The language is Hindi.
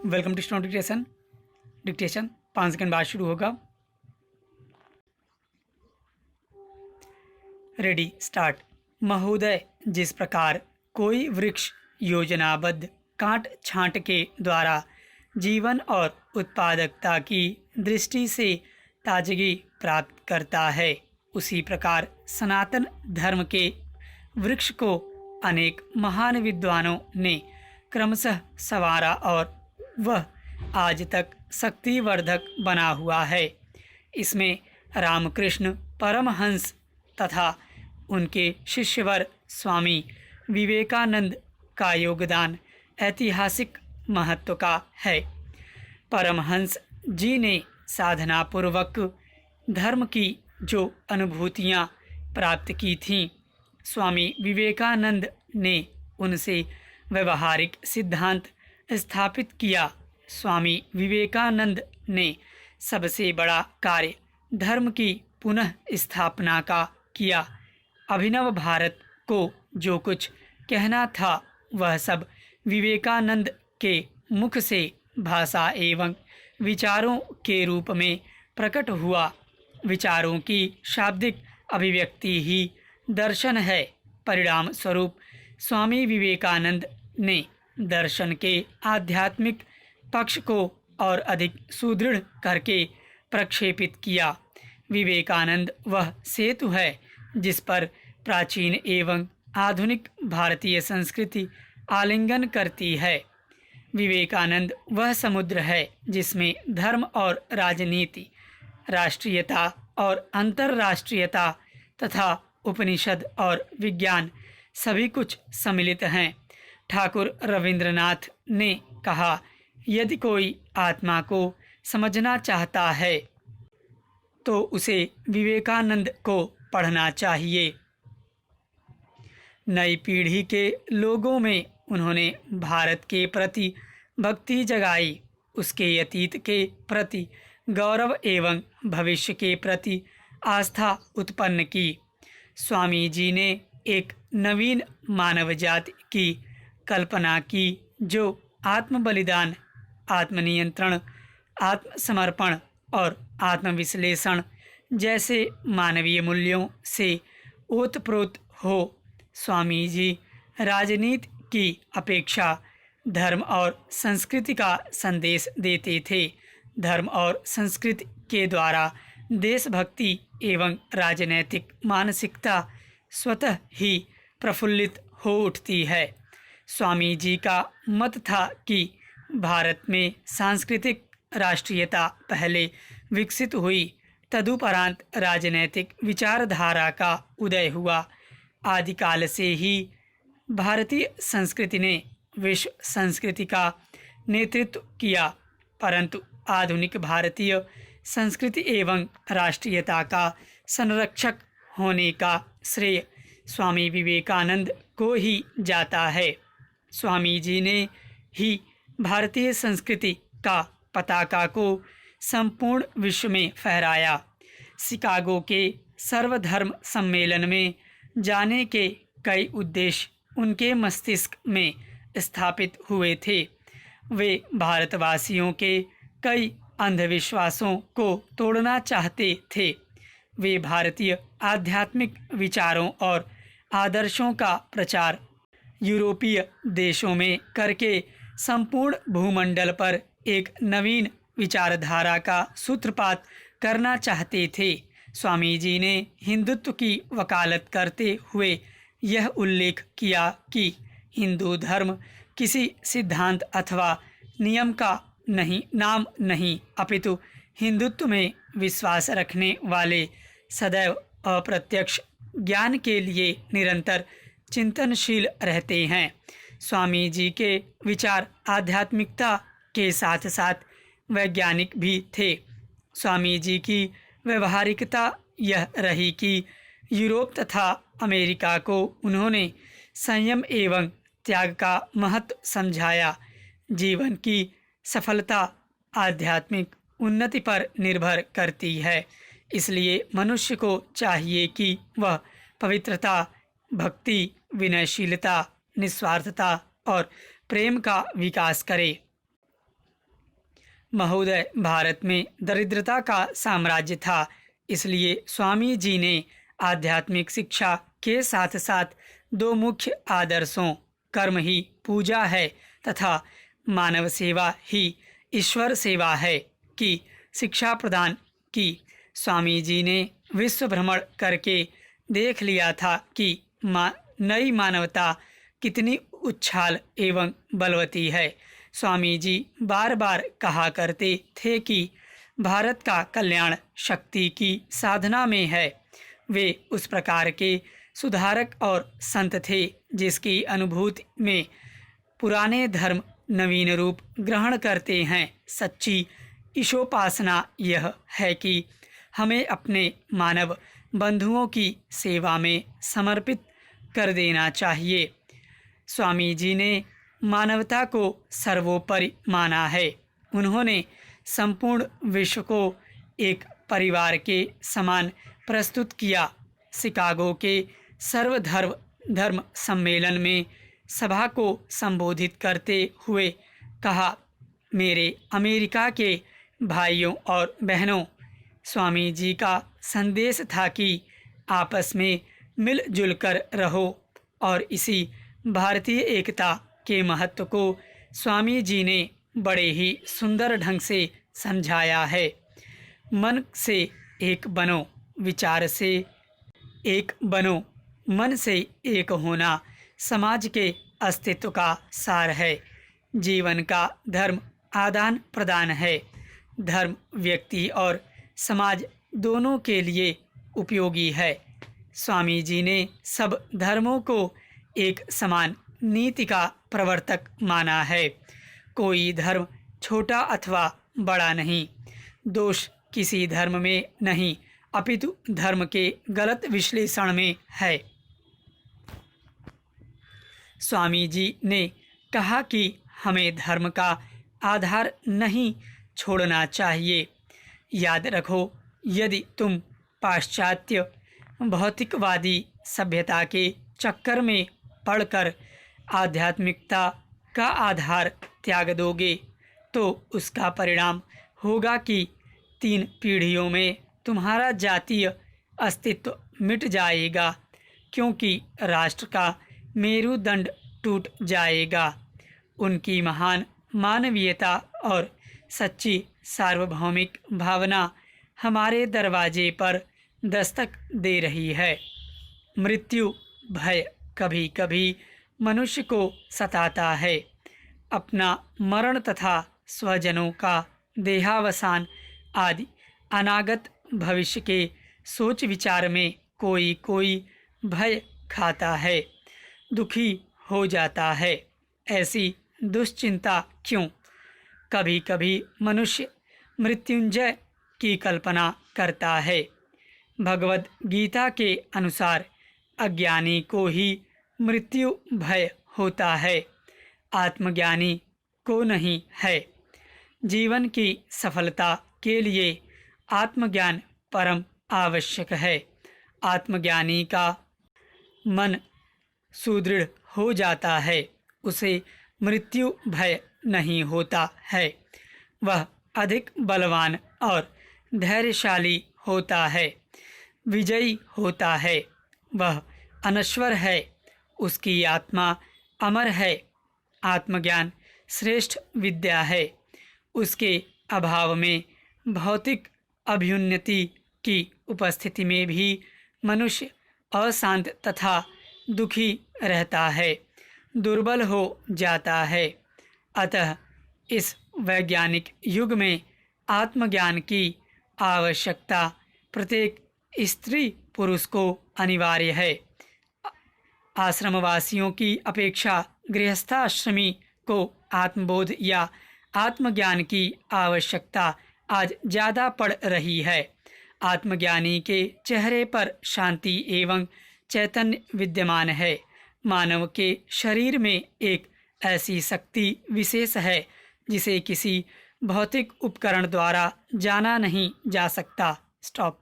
Welcome to Stone dictation 5 second बाद शुरू होगा। Ready start. महोदय, जिस प्रकार कोई वृक्ष योजनाबद्ध काट छांट के द्वारा जीवन और उत्पादकता की दृष्टि से ताजगी प्राप्त करता है, उसी प्रकार सनातन धर्म के वृक्ष को अनेक महान विद्वानों ने क्रमशः संवारा और वह आज तक शक्तिवर्धक बना हुआ है। इसमें रामकृष्ण परमहंस तथा उनके शिष्यवर स्वामी विवेकानंद का योगदान ऐतिहासिक महत्व का है। परमहंस जी ने साधनापूर्वक धर्म की जो अनुभूतियाँ प्राप्त की थीं, स्वामी विवेकानंद ने उनसे व्यवहारिक सिद्धांत स्थापित किया। स्वामी विवेकानंद ने सबसे बड़ा कार्य धर्म की पुनः स्थापना का किया। अभिनव भारत को जो कुछ कहना था वह सब विवेकानंद के मुख से भाषा एवं विचारों के रूप में प्रकट हुआ। विचारों की शाब्दिक अभिव्यक्ति ही दर्शन है। परिणाम स्वरूप स्वामी विवेकानंद ने दर्शन के आध्यात्मिक पक्ष को और अधिक सुदृढ़ करके प्रक्षेपित किया। विवेकानंद वह सेतु है जिस पर प्राचीन एवं आधुनिक भारतीय संस्कृति आलिंगन करती है। विवेकानंद वह समुद्र है जिसमें धर्म और राजनीति, राष्ट्रीयता और अंतर्राष्ट्रीयता तथा उपनिषद और विज्ञान सभी कुछ सम्मिलित हैं। ठाकुर रविंद्रनाथ ने कहा, यदि कोई आत्मा को समझना चाहता है तो उसे विवेकानंद को पढ़ना चाहिए। नई पीढ़ी के लोगों में उन्होंने भारत के प्रति भक्ति जगाई, उसके अतीत के प्रति गौरव एवं भविष्य के प्रति आस्था उत्पन्न की। स्वामी जी ने एक नवीन मानव जाति की कल्पना की जो आत्म बलिदान, आत्मनियंत्रण, आत्मसमर्पण और आत्मविश्लेषण जैसे मानवीय मूल्यों से ओतप्रोत हो। स्वामी जी राजनीति की अपेक्षा धर्म और संस्कृति का संदेश देते थे। धर्म और संस्कृति के द्वारा देशभक्ति एवं राजनैतिक मानसिकता स्वतः ही प्रफुल्लित हो उठती है। स्वामी जी का मत था कि भारत में सांस्कृतिक राष्ट्रीयता पहले विकसित हुई, तदुपरांत राजनैतिक विचारधारा का उदय हुआ। आदिकाल से ही भारतीय संस्कृति ने विश्व संस्कृति का नेतृत्व किया, परंतु आधुनिक भारतीय संस्कृति एवं राष्ट्रीयता का संरक्षक होने का श्रेय स्वामी विवेकानंद को ही जाता है। स्वामी जी ने ही भारतीय संस्कृति का पताका को संपूर्ण विश्व में फहराया। शिकागो के सर्वधर्म सम्मेलन में जाने के कई उद्देश्य उनके मस्तिष्क में स्थापित हुए थे। वे भारतवासियों के कई अंधविश्वासों को तोड़ना चाहते थे। वे भारतीय आध्यात्मिक विचारों और आदर्शों का प्रचार यूरोपीय देशों में करके संपूर्ण भूमंडल पर एक नवीन विचारधारा का सूत्रपात करना चाहते थे। स्वामी जी ने हिंदुत्व की वकालत करते हुए यह उल्लेख किया कि हिंदू धर्म किसी सिद्धांत अथवा नियम का नाम नहीं, अपितु हिंदुत्व में विश्वास रखने वाले सदैव अप्रत्यक्ष ज्ञान के लिए निरंतर चिंतनशील रहते हैं। स्वामी जी के विचार आध्यात्मिकता के साथ साथ वैज्ञानिक भी थे। स्वामी जी की व्यवहारिकता यह रही कि यूरोप तथा अमेरिका को उन्होंने संयम एवं त्याग का महत्व समझाया। जीवन की सफलता आध्यात्मिक उन्नति पर निर्भर करती है, इसलिए मनुष्य को चाहिए कि वह पवित्रता, भक्ति, विनयशीलता, निस्वार्थता और प्रेम का विकास करे। महोदय, भारत में दरिद्रता का साम्राज्य था, इसलिए स्वामी जी ने आध्यात्मिक शिक्षा के साथ साथ दो मुख्य आदर्शों कर्म ही पूजा है तथा मानव सेवा ही ईश्वर सेवा है की शिक्षा प्रदान की। स्वामी जी ने विश्व भ्रमण करके देख लिया था कि नई मानवता कितनी उच्छाल एवं बलवती है। स्वामी जी बार बार कहा करते थे कि भारत का कल्याण शक्ति की साधना में है। वे उस प्रकार के सुधारक और संत थे जिसकी अनुभूति में पुराने धर्म नवीन रूप ग्रहण करते हैं। सच्ची ईशोपासना यह है कि हमें अपने मानव बंधुओं की सेवा में समर्पित कर देना चाहिए। स्वामी जी ने मानवता को सर्वोपरि माना है। उन्होंने संपूर्ण विश्व को एक परिवार के समान प्रस्तुत किया। शिकागो के सर्वधर्म सम्मेलन में सभा को संबोधित करते हुए कहा, मेरे अमेरिका के भाइयों और बहनों, स्वामी जी का संदेश था कि आपस में मिलजुल कर रहो और इसी भारतीय एकता के महत्व को स्वामी जी ने बड़े ही सुंदर ढंग से समझाया है। मन से एक बनो, विचार से एक बनो। मन से एक होना समाज के अस्तित्व का सार है। जीवन का धर्म आदान प्रदान है। धर्म व्यक्ति और समाज दोनों के लिए उपयोगी है। स्वामी जी ने सब धर्मों को एक समान नीति का प्रवर्तक माना है। कोई धर्म छोटा अथवा बड़ा नहीं। दोष किसी धर्म में नहीं, अपितु धर्म के गलत विश्लेषण में है। स्वामी जी ने कहा कि हमें धर्म का आधार नहीं छोड़ना चाहिए। याद रखो, यदि तुम पाश्चात्य भौतिकवादी सभ्यता के चक्कर में पड़कर आध्यात्मिकता का आधार त्याग दोगे तो उसका परिणाम होगा कि 3 पीढ़ियों में तुम्हारा जातीय अस्तित्व मिट जाएगा, क्योंकि राष्ट्र का मेरुदंड टूट जाएगा। उनकी महान मानवीयता और सच्ची सार्वभौमिक भावना हमारे दरवाजे पर दस्तक दे रही है। मृत्यु भय कभी कभी मनुष्य को सताता है। अपना मरण तथा स्वजनों का देहावसान आदि अनागत भविष्य के सोच विचार में कोई कोई भय खाता है, दुखी हो जाता है। ऐसी दुश्चिंता क्यों? कभी कभी मनुष्य मृत्युंजय की कल्पना करता है। भगवद गीता के अनुसार अज्ञानी को ही मृत्यु भय होता है, आत्मज्ञानी को नहीं है। जीवन की सफलता के लिए आत्मज्ञान परम आवश्यक है। आत्मज्ञानी का मन सुदृढ़ हो जाता है, उसे मृत्यु भय नहीं होता है। वह अधिक बलवान और धैर्यशाली होता है, विजयी होता है। वह अनश्वर है, उसकी आत्मा अमर है। आत्मज्ञान श्रेष्ठ विद्या है। उसके अभाव में भौतिक अभ्युन्नति की उपस्थिति में भी मनुष्य अशांत तथा दुखी रहता है, दुर्बल हो जाता है। अतः इस वैज्ञानिक युग में आत्मज्ञान की आवश्यकता प्रत्येक स्त्री पुरुष को अनिवार्य है। आश्रमवासियों की अपेक्षा गृहस्थाश्रमी को आत्मबोध या आत्मज्ञान की आवश्यकता आज ज़्यादा पड़ रही है। आत्मज्ञानी के चेहरे पर शांति एवं चैतन्य विद्यमान है। मानव के शरीर में एक ऐसी शक्ति विशेष है जिसे किसी भौतिक उपकरण द्वारा जाना नहीं जा सकता। स्टॉप।